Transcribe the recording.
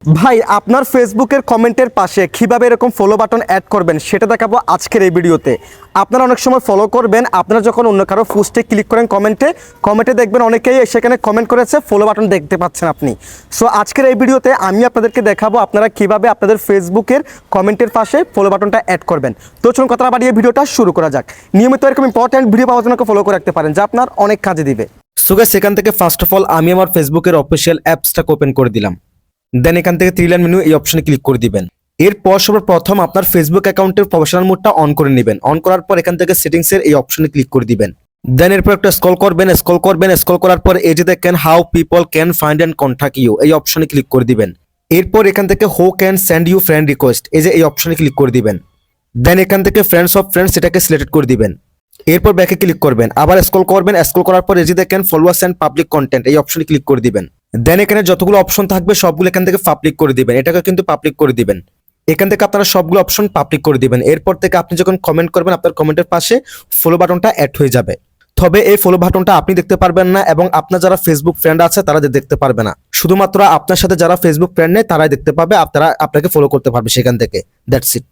ভাই আপনার ফেসবুকের কমেন্টের পাশে কিভাবে এরকম ফলো বাটন অ্যাড করবেন সেটা দেখাবো আজকের এই ভিডিওতে। আপনারা অনেক সময় ফলো করবেন, আপনারা যখন অন্য কারো পোস্টে ক্লিক করেন কমেন্টে দেখবেন অনেকেই সেখানে কমেন্ট করেছে, ফলো বাটন দেখতে পাচ্ছেন আপনি। সো আজকের এই ভিডিওতে আমি আপনাদেরকে দেখাবো আপনারা কিভাবে আপনাদের ফেসবুকের কমেন্টের পাশে ফলো বাটনটা অ্যাড করবেন। তো চলুন কথা বাড়িয়ে ভিডিওটা শুরু করা যাক। নিয়মিত এরকম ইম্পর্ট্যান্ট ভিডিও পাওয়ার জন্য ফলো করে রাখতে পারেন, যা আপনার অনেক কাজে দিবে। সো গাইস, সেখান থেকে ফার্স্ট অফ অল আমি আমার ফেসবুকের অফিসিয়াল অ্যাপসটাকে ওপেন করে দিলাম। দেন এখান থেকে থ্রি লাইন মেনু এই অপশনে ক্লিক করে দিবেন। এরপর সর্বপ্রথম আপনার ফেসবুক অ্যাকাউন্টের প্রফেশনাল মোডটা অন করে নেবেন। অন করার পর এখান থেকে সেটিংসের এই অপশনে ক্লিক করে দিবেন। দেন এরপর একটা স্ক্রল করার পর এই যে দেখেন how people can find and contact you এই অপশনে ক্লিক করে দিবেন। এরপর এখান থেকে who can send you friend request এই যে এই অপশনে ক্লিক করে দিবেন। দেন এখান থেকে ফ্রেন্ডস অফ ফ্রেন্ডস এটাকে সিলেক্ট করে দিবেন। এরপর ব্যাকে ক্লিক করবেন, আবার স্ক্রল করার পর এই যে দেখেন ফলোয়ার্স এন্ড পাবলিক কন্টেন্ট এই অপশনে ক্লিক করে দিবেন। দেন এখানে যতগুলো অপশন থাকবে সবগুলো এখান থেকে পাবলিক করে দিবেন, এটাকে কিন্তু পাবলিক করে দিবেন। এখান থেকে আপনারা সবগুলো অপশন পাবলিক করে দিবেন। এরপর থেকে আপনি যখন কমেন্ট করবেন আপনার কমেন্টের পাশে ফলো বাটনটা অ্যাড হয়ে যাবে। তবে এই ফলো বাটনটা আপনি দেখতে পারবেন না এবং আপনার যারা ফেসবুক ফ্রেন্ড আছে তারা দেখতে পারবে না। শুধুমাত্র আপনার সাথে যারা ফেসবুক ফ্রেন্ড নেই তারাই দেখতে পাবে, আপনাকে ফলো করতে পারবে সেখান থেকে। That's it.